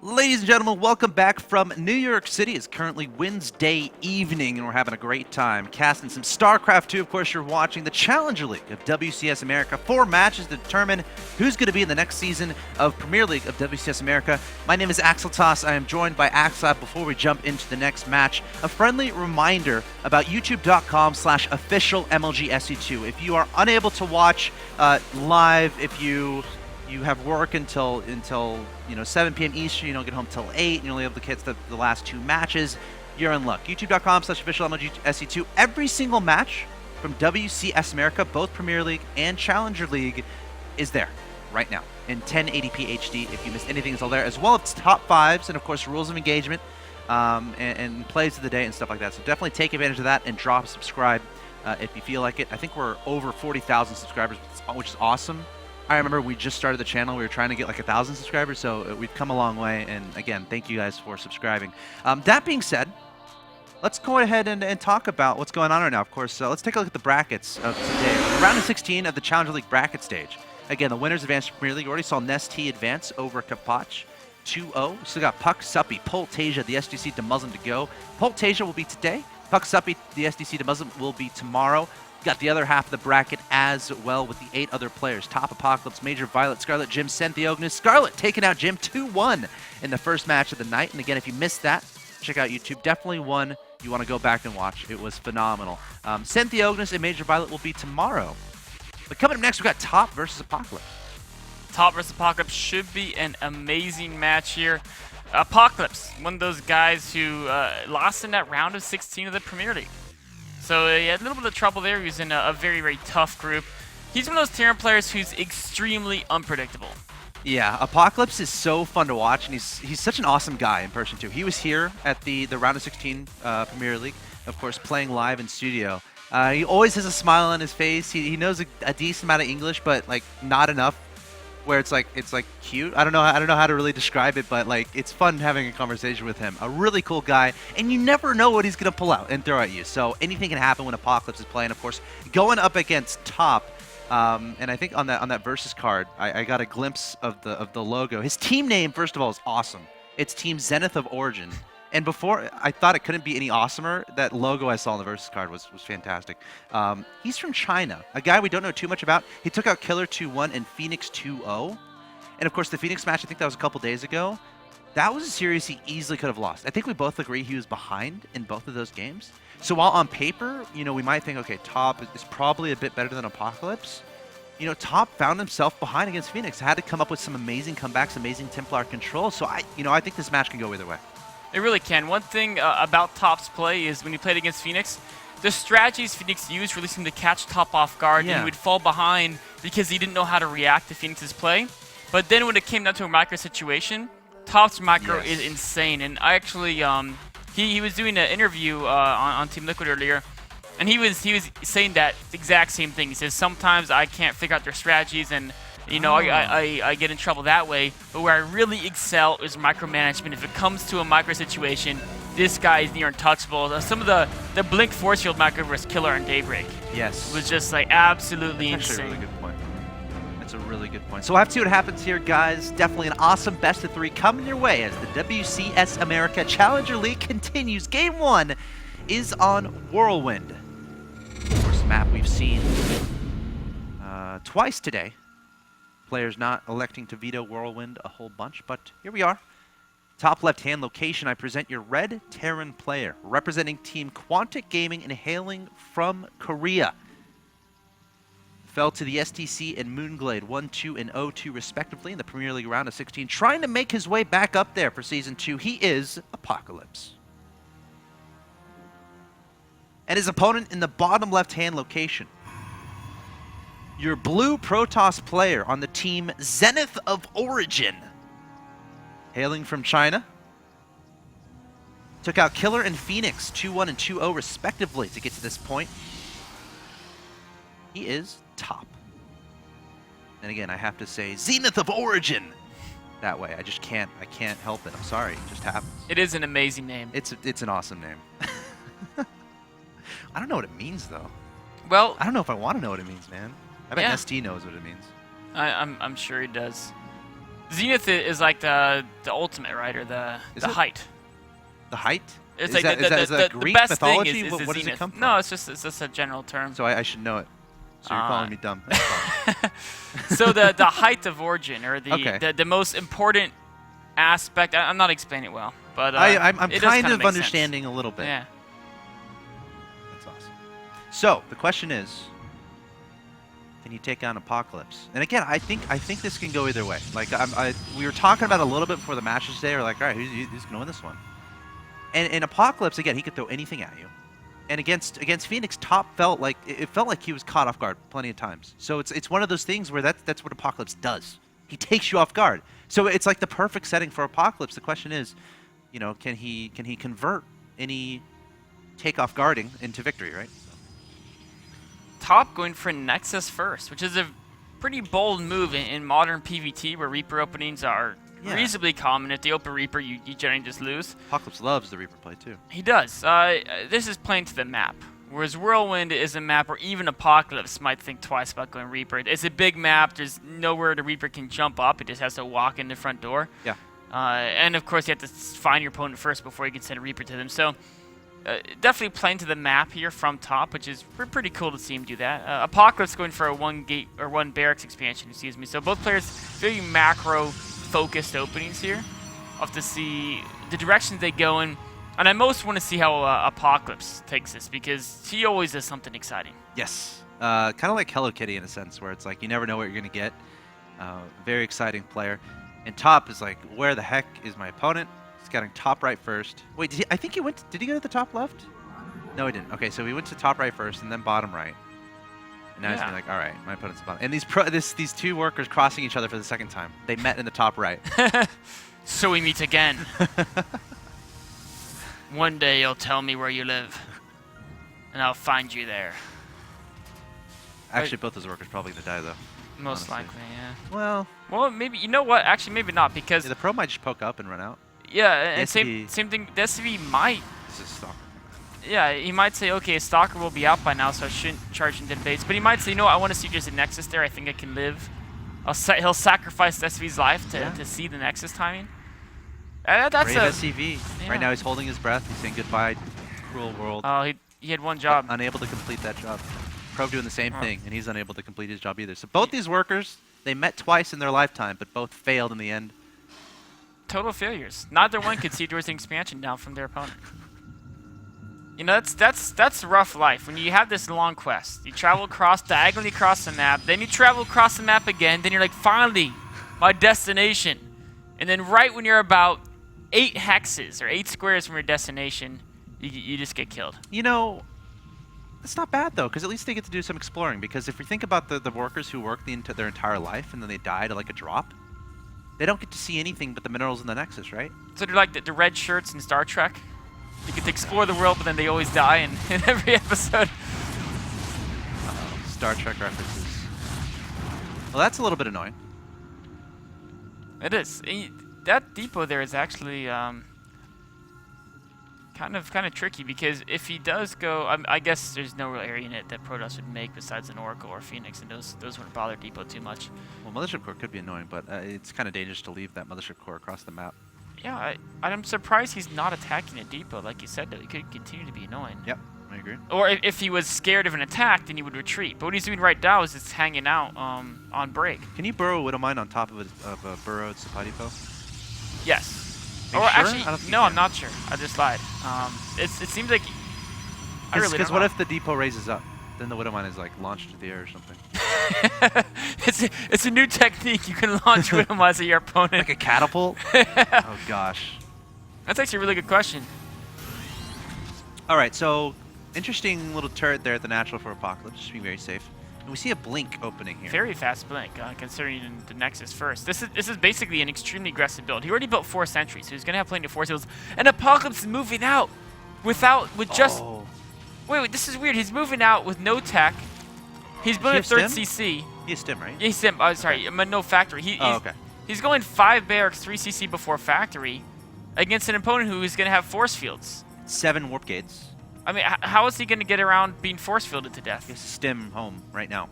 Ladies and gentlemen, welcome back from New York City. It's currently Wednesday evening, and we're having a great time casting some STARCRAFT 2. Of course, you're watching the Challenger League of WCS America. 4 matches to determine who's going to be in the next season of Premier League of WCS America. My name is axeltoss. I am joined by axslav. Before we jump into the next match, a friendly reminder about youtube.com/officialmlgsc2. If you are unable to watch live, if you have work until 7 p.m. Eastern, you don't get home till 8, and you're only able to catch the last 2 matches, you're in luck. youtube.com/officialmlgsc2. Every single match from WCS America, both Premier League and Challenger League, is there right now in 1080p HD. If you missed anything, it's all there, as well as top 5s and, of course, rules of engagement and plays of the day and stuff like that. So definitely take advantage of that and drop a subscribe if you feel like it. I think we're over 40,000 subscribers, which is awesome. I remember we just started the channel. We were trying to get like 1,000 subscribers, so we've come a long way. And again, thank you guys for subscribing. That being said, let's go ahead and talk about what's going on right now. Of course, let's take a look at the brackets of today. Round of 16 of the Challenger League bracket stage. Again, the winners advanced to Premier League. We already saw Nest-T advance over Kapach 2-0. We still got Puck Suppy, Poltasia, the SDC to Muslim to go. Poltasia will be today. Puck Suppy, the SDC to Muslim, will be tomorrow. Got the other half of the bracket as well with the 8 other players. Top Apocalypse, Major, Violet, Scarlet, Jim, Sentheognis. Scarlet taking out Jim 2-1 in the first match of the night. And again, if you missed that, check out YouTube. Definitely one you want to go back and watch. It was phenomenal. Sentheognis and Major Violet will be tomorrow. But coming up next, we got Top versus Apocalypse. Top versus Apocalypse should be an amazing match here. Apocalypse, one of those guys who lost in that round of 16 of the Premier League. So he had a little bit of trouble there. He was in a very, very tough group. He's one of those Terran players who's extremely unpredictable. Yeah, Apocalypse is so fun to watch, and he's such an awesome guy in person too. He was here at the round of 16 Premier League, of course, playing live in studio. He always has a smile on his face. He knows a decent amount of English, but like not enough where it's like cute. I don't know how to really describe it, but like it's fun having a conversation with him. A really cool guy, and you never know what he's gonna pull out and throw at you. So anything can happen when Apocalypse is playing. Of course, going up against Top, and I think on that versus card, I got a glimpse of the logo. His team name, first of all, is awesome. It's Team Zenith of Origin. And before, I thought it couldn't be any awesomer. That logo I saw on the versus card was fantastic. He's from China, a guy we don't know too much about. He took out Killer 2-1 and Phoenix 2-0. And of course, the Phoenix match, I think that was a couple days ago. That was a series he easily could have lost. I think we both agree he was behind in both of those games. So while on paper, we might think, okay, Top is probably a bit better than Apocalypse. Top found himself behind against Phoenix. Had to come up with some amazing comebacks, amazing Templar control. So I think this match can go either way. It really can. One thing about Top's play is when he played against Phoenix, the strategies Phoenix used really seemed to catch Top off guard, and he would fall behind because he didn't know how to react to Phoenix's play. But then when it came down to a micro situation, Top's micro is insane. And I actually, he was doing an interview on Team Liquid earlier, and he was saying that exact same thing. He says, sometimes I can't figure out their strategies, and I get in trouble that way, but where I really excel is micromanagement. If it comes to a micro situation, this guy is near untouchable. Some of the Blink Force Field micro versus Killer and Daybreak was just like absolutely insane. That's a really good point. That's a really good point. So we'll have to see what happens here, guys. Definitely an awesome best of 3 coming your way as the WCS America Challenger League continues. Game 1 is on Whirlwind. Of course, map we've seen twice today. Players not electing to veto Whirlwind a whole bunch, but here we are. Top left-hand location, I present your red Terran player, representing Team Quantic Gaming and hailing from Korea. Fell to the STC and Moonglade 1-2 and 0-2 respectively in the Premier League round of 16, trying to make his way back up there for Season 2. He is Apocalypse. And his opponent in the bottom left-hand location, your blue Protoss player on the team Zenith of Origin. Hailing from China. Took out Killer and Phoenix 2-1 and 2-0 respectively to get to this point. He is Top. And again, I have to say Zenith of Origin that way. I can't help it. I'm sorry. It just happens. It is an amazing name. It's an awesome name. I don't know what it means though. Well, I don't know if I want to know what it means, man. I bet ST knows what it means. I'm sure he does. Zenith is like the ultimate, right, or the height. The height? It's is like that, the Greek best mythology? thing is what the does Zenith. it come from? No, it's just a general term. So I should know it. So you're calling me dumb. So the height of origin, or the most important aspect. I'm not explaining it well, but I'm it kind does of understanding a little bit. Yeah. That's awesome. So the question is, can you take on Apocalypse? And again, I think this can go either way. Like we were talking about a little bit before the matches today. We're like, all right, who's gonna win this one? And in Apocalypse, again, he could throw anything at you. And against Phoenix, Top felt like he was caught off guard plenty of times. So it's one of those things where that's what Apocalypse does. He takes you off guard. So it's like the perfect setting for Apocalypse. The question is, can he convert any take off guarding into victory, right? Top going for Nexus first, which is a pretty bold move in modern PvT, where Reaper openings are reasonably common. If they open Reaper, you generally just lose. Apocalypse loves the Reaper play too. He does. This is playing to the map, whereas Whirlwind is a map where even Apocalypse might think twice about going Reaper. It's a big map. There's nowhere the Reaper can jump up. It just has to walk in the front door. Yeah. And of course, you have to find your opponent first before you can send a Reaper to them. So definitely playing to the map here from Top, which is pretty cool to see him do that. Apocalypse going for a one barracks expansion. Excuse me. So both players very macro focused openings here. I'll have to see the directions they go in, and I most want to see how Apocalypse takes this, because he always does something exciting. Yes, kind of like Hello Kitty in a sense, where it's like you never know what you're gonna get. Very exciting player. And Top is like, where the heck is my opponent? He's getting top right first. Wait, I think he went. Did he go to the top left? No, he didn't. Okay, so he went to top right first and then bottom right. And now he's gonna be like, all right, my opponent's the bottom. And these two workers crossing each other for the second time. They met in the top right. So we meet again. One day you'll tell me where you live, and I'll find you there. Actually, both those workers probably gonna die though. Most honestly. likely, yeah. Well, maybe, you know what? Actually, maybe not, because the pro might just poke up and run out. Yeah, and same thing. The SCV might. This is Stalker. Yeah, he might say, okay, Stalker will be out by now, so I shouldn't charge into the base. But he might say, you know what, I want to see there's a Nexus there. I think I can live. He'll sacrifice SCV's life to see the Nexus timing. That's Brave SCV. Yeah. Right now he's holding his breath. He's saying goodbye, cruel world. Oh, he had one job. Unable to complete that job. Probe doing the same thing, and he's unable to complete his job either. So both these workers, they met twice in their lifetime, but both failed in the end. Total failures. Neither one could see towards the expansion down from their opponent. You know, that's rough life. When you have this long quest, you travel diagonally across the map, then you travel across the map again, then you're like, finally, my destination. And then right when you're about 8 hexes or 8 squares from your destination, you just get killed. You know, it's not bad though, because at least they get to do some exploring. Because if you think about the workers who work their entire life and then they die to like a drop, they don't get to see anything but the minerals in the Nexus, right? So they're like the red shirts in Star Trek. You get to explore the world, but then they always die in every episode. Star Trek references. Well, that's a little bit annoying. It is. That depot there is actually kind of tricky, because if he does go, I guess there's no real area in it that Protoss would make besides an Oracle or Phoenix, and those wouldn't bother Depot too much. Well, Mothership Core could be annoying, but it's kind of dangerous to leave that Mothership Core across the map. Yeah, I'm surprised he's not attacking a depot. Like you said, though, he could continue to be annoying. Yep, I agree. Or if he was scared of an attack, then he would retreat. But what he's doing right now is just hanging out on break. Can you burrow Widowmine on top of a burrowed supply depot? Yes. Are or you sure? actually, no, I'm not sure. I just lied. It seems like I really don't know. Because what if the depot raises up? Then the Widowmine is like launched into the air or something. It's a new technique. You can launch Widowmines at your opponent. Like a catapult? Oh gosh. That's actually a really good question. All right, so interesting little turret there at the natural for Apocalypse, just being very safe. And we see a blink opening here. Very fast blink, considering the Nexus first. This is basically an extremely aggressive build. He already built 4 sentries, so he's gonna have plenty of force heals. And Apocalypse is moving out with just. Oh. Wait, this is weird. He's moving out with no tech. He's building a 3rd stim? CC. He has stim, right? Yeah, he's stim. Sorry, Okay. no factory. Okay. He's going 5 barracks, 3 CC before factory, against an opponent who is gonna have force fields. 7 warp gates. I mean, how is he gonna get around being force fielded to death? He has to stim home right now.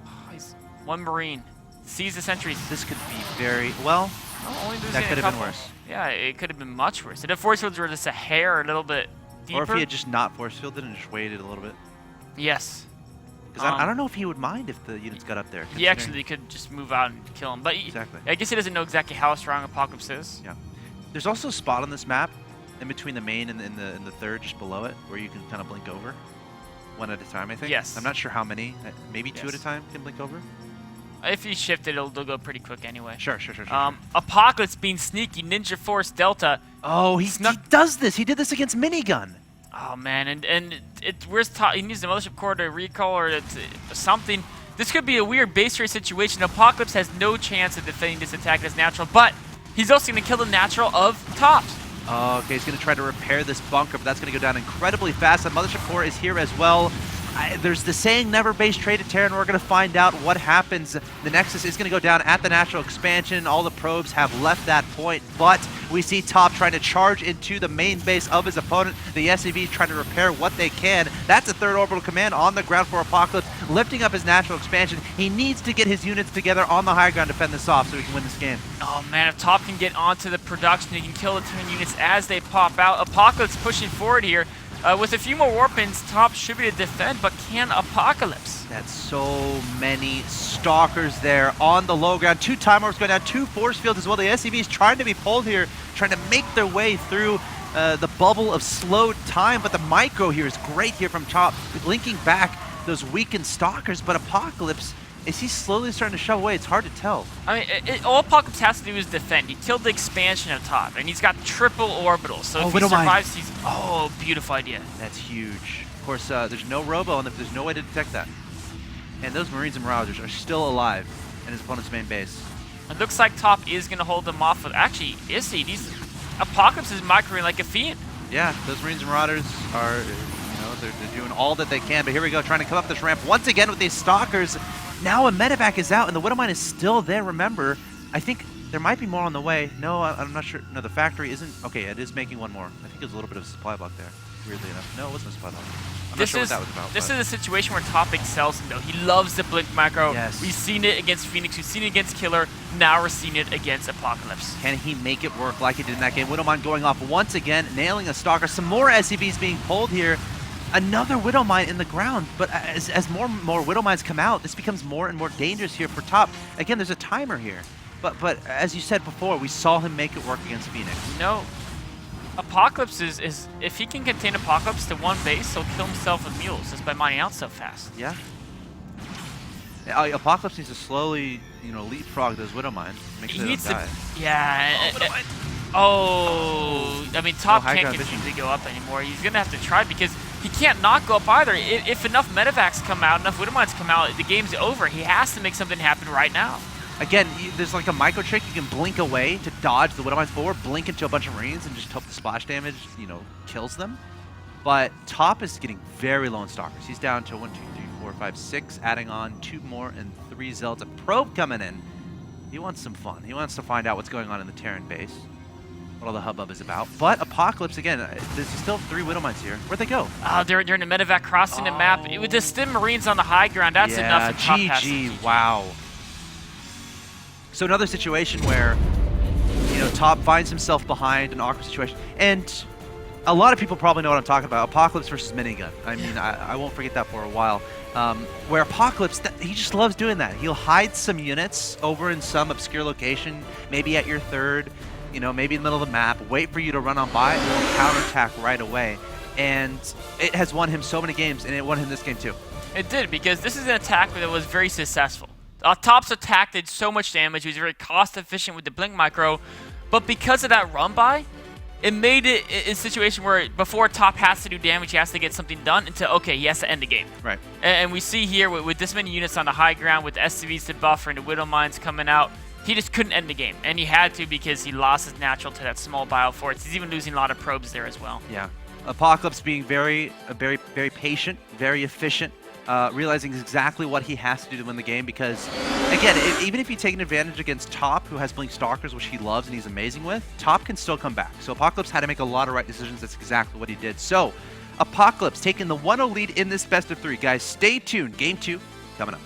Oh, he's 1 Marine. sees the sentries. This could be very well. Only That could have been worse. Yeah, it could have been much worse. If force fields were just a hair, a little bit deeper. Or if he had just not force fielded and just waited a little bit. Yes. Because I don't know if he would mind if the units got up there. He actually could just move out and kill him. But exactly. I guess he doesn't know exactly how strong Apocalypse is. Yeah. There's also a spot on this map in between the main and the third, just below it, where you can kind of blink over. One at a time, I think. Yes. I'm not sure how many. Maybe two at a time can blink over. If you shift it, it'll go pretty quick anyway. Sure. Apocalypse being sneaky, Ninja Force Delta. Oh, he does this. He did this against Minigun. Oh man, and where's top? He needs the Mothership Core to recall or something. This could be a weird base race situation. Apocalypse has no chance of defending this attack as natural, but he's also going to kill the natural of Tops. Oh, okay, he's going to try to repair this bunker, but that's going to go down incredibly fast. The Mothership Core is here as well. There's the saying, never base trade a Terran. We're going to find out what happens. The Nexus is going to go down at the natural expansion. All the probes have left that point, but we see Top trying to charge into the main base of his opponent. The SCV trying to repair what they can. That's a third orbital command on the ground for Apocalypse, lifting up his natural expansion. He needs to get his units together on the high ground to fend this off so he can win this game. Oh man, if Top can get onto the production, he can kill the Terran units as they pop out. Apocalypse pushing forward here. With a few more warpins, Top should be to defend, but can Apocalypse? That's so many Stalkers there on the low ground. 2 Time Warps going down, 2 force fields as well. The SCVs trying to be pulled here, trying to make their way through the bubble of slowed time, but the micro here is great here from Top, linking back those weakened Stalkers, but Apocalypse, is he slowly starting to shove away? It's hard to tell. I mean, all Apocalypse has to do is defend. He killed the expansion of Top, and he's got triple orbitals. So if he survives, he's... Oh, beautiful idea. That's huge. Of course, there's no robo, and there's no way to detect that. And those Marines and Marauders are still alive in his opponent's main base. It looks like Top is going to hold them off. Actually, is he? Apocalypse is microing like a fiend. Yeah, those Marines and Marauders are, they're doing all that they can. But here we go, trying to come up this ramp once again with these Stalkers. Now a medevac is out, and the Widowmine is still there, remember. I think there might be more on the way. No, I'm not sure. No, the factory isn't. Okay, it is making one more. I think it was a little bit of a supply block there, weirdly enough. No, it wasn't a supply block. I'm not sure what that was about. This is a situation where Top excels him, though. He loves the Blink Micro. Yes. We've seen it against Phoenix. We've seen it against Killer. Now we're seeing it against Apocalypse. Can he make it work like he did in that game? Widowmine going off once again, nailing a Stalker. Some more SCVs being pulled here. Another Widowmine in the ground, but as more Widowmines come out, this becomes more and more dangerous here for Top. Again, there's a timer here, but as you said before, we saw him make it work against Phoenix. No, Apocalypse is if he can contain Apocalypse to one base, he'll kill himself with mules just by mining out so fast. Yeah. Apocalypse needs to slowly, leapfrog those Widowmines, make sure they don't die. Yeah. I mean, Top can't continue to go up anymore. He's going to have to try because he can't not go up either. If enough medevacs come out, enough Widowmines come out, the game's over. He has to make something happen right now. Again, there's like a micro trick. You can blink away to dodge the Widowmines forward, blink into a bunch of Marines, and just hope the splash damage, kills them. But Top is getting very low in Stalkers. He's down to 1, 2, 3, 4, 5, 6, adding on 2 more and 3 Zealots. A probe coming in. He wants some fun. He wants to find out what's going on in the Terran base, what all the hubbub is about. But Apocalypse, again, there's still 3 Widowmines here. Where'd they go? They're in a medevac crossing the map. With the Stim Marines on the high ground, that's enough. GG, wow. So another situation where, Top finds himself behind an awkward situation. And a lot of people probably know what I'm talking about. Apocalypse versus Minigun. I mean, I won't forget that for a while. Where Apocalypse, he just loves doing that. He'll hide some units over in some obscure location, maybe at your third, maybe in the middle of the map, wait for you to run on by, and he'll counterattack right away. And it has won him so many games, and it won him this game too. It did, because this is an attack that was very successful. Top's attack did so much damage. He was very cost efficient with the Blink Micro, but because of that run by, it made it a situation where before Top has to do damage, he has to get something done until, okay, he has to end the game. Right. And we see here with this many units on the high ground, with SCVs to buffer and the Widowmines coming out, he just couldn't end the game. And he had to because he lost his natural to that small bioforce. He's even losing a lot of probes there as well. Yeah. Apocalypse being very patient, very efficient, realizing exactly what he has to do to win the game because, again, even if he's taking advantage against Top, who has Blink Stalkers, which he loves and he's amazing with, Top can still come back. So Apocalypse had to make a lot of right decisions. That's exactly what he did. So Apocalypse taking the 1-0 lead in this best of 3. Guys, stay tuned. Game 2 coming up.